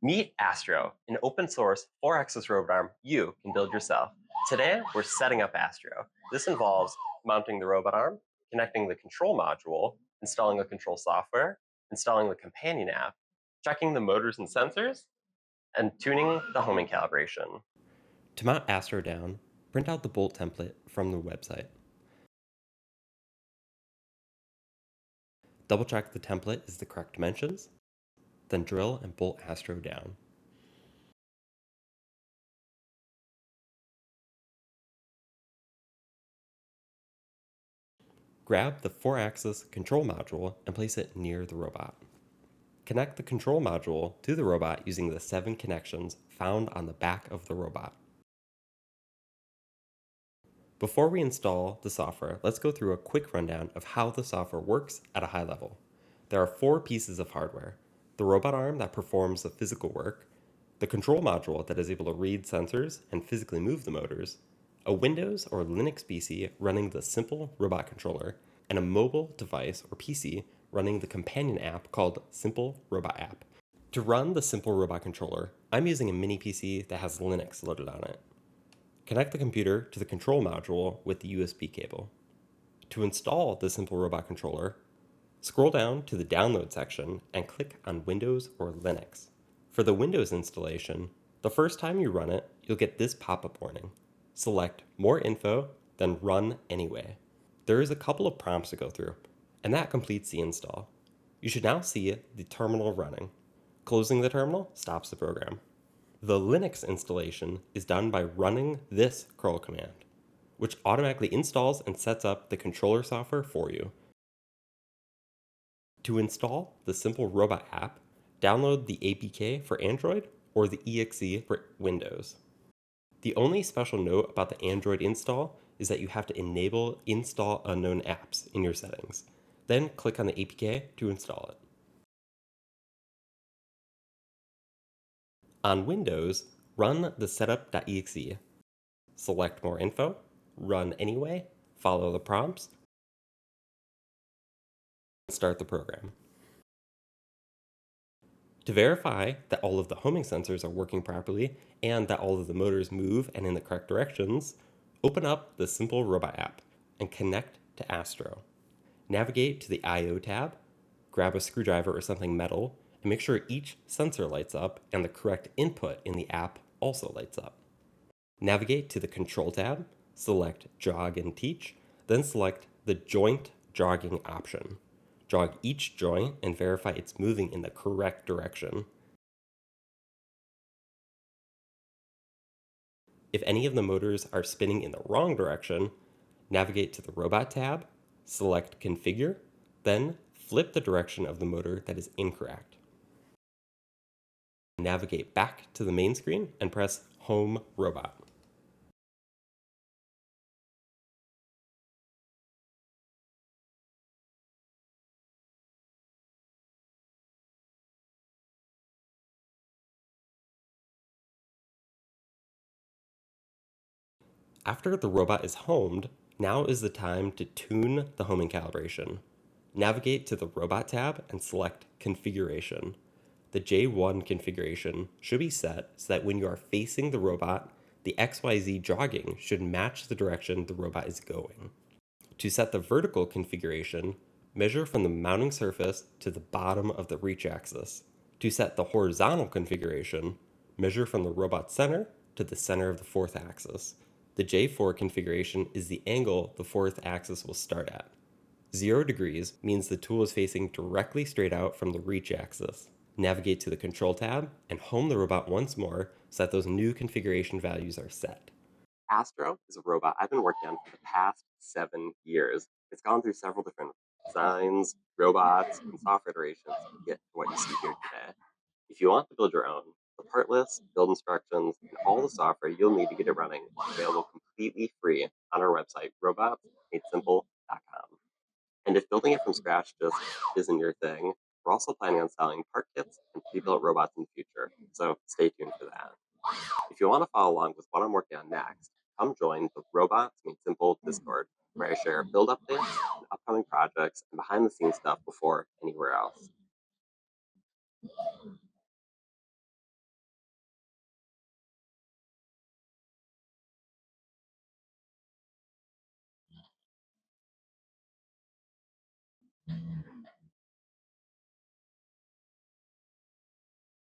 Meet ASTRO, an open source 4-axis robot arm you can build yourself. Today, we're setting up ASTRO. This involves mounting the robot arm, connecting the control module, installing the control software, installing the companion app, checking the motors and sensors, and tuning the homing calibration. To mount ASTRO down, print out the bolt template from the website. Double check the template is the correct dimensions, then drill and bolt ASTRO down. Grab the 4-axis control module and place it near the robot. Connect the control module to the robot using the 7 connections found on the back of the robot. Before we install the software, let's go through a quick rundown of how the software works at a high level. There are 4 pieces of hardware: the robot arm that performs the physical work, the control module that is able to read sensors and physically move the motors, a Windows or Linux PC running the simple robot controller, and a mobile device or PC running the companion app called Simple Robot App. To run the Simple Robot Controller, I'm using a mini PC that has Linux loaded on it. Connect the computer to the control module with the USB cable. To install the Simple Robot Controller, scroll down to the Download section and click on Windows or Linux. For the Windows installation, the first time you run it, you'll get this pop-up warning. Select More Info, then Run Anyway. There is a couple of prompts to go through, and that completes the install. You should now see the terminal running. Closing the terminal stops the program. The Linux installation is done by running this curl command, which automatically installs and sets up the controller software for you. To install the Simple Robot app, download the APK for Android or the EXE for Windows. The only special note about the Android install is that you have to enable Install Unknown Apps in your settings. Then click on the APK to install it. On Windows, run the setup.exe. Select More Info, Run Anyway, follow the prompts, and start the program. To verify that all of the homing sensors are working properly and that all of the motors move and in the correct directions, open up the Simple Robot app and connect to ASTRO. Navigate to the I/O tab, grab a screwdriver or something metal, and make sure each sensor lights up and the correct input in the app also lights up. Navigate to the Control tab, select Jog and Teach, then select the Joint Jogging option. Jog each joint and verify it's moving in the correct direction. If any of the motors are spinning in the wrong direction, navigate to the Robot tab, select Configure, then flip the direction of the motor that is incorrect. Navigate back to the main screen and press Home Robot. After the robot is homed, now is the time to tune the homing calibration. Navigate to the Robot tab and select Configuration. The J1 configuration should be set so that when you are facing the robot, the XYZ jogging should match the direction the robot is going. To set the vertical configuration, measure from the mounting surface to the bottom of the reach axis. To set the horizontal configuration, measure from the robot center to the center of the 4th axis. The J4 configuration is the angle the 4th axis will start at. 0 degrees means the tool is facing directly straight out from the reach axis. Navigate to the Control tab and home the robot once more so that those new configuration values are set. ASTRO is a robot I've been working on for the past 7 years. It's gone through several different designs, robots, and software iterations to get to what you see here today. If you want to build your own, the part list, build instructions, and all the software you'll need to get it running is available completely free on our website, robotsmadesimple.com. And if building it from scratch just isn't your thing, we're also planning on selling part kits and pre-built robots in the future, so stay tuned for that. If you want to follow along with what I'm working on next, come join the Robots Made Simple Discord, where I share build updates, and upcoming projects, and behind the scenes stuff before anywhere else.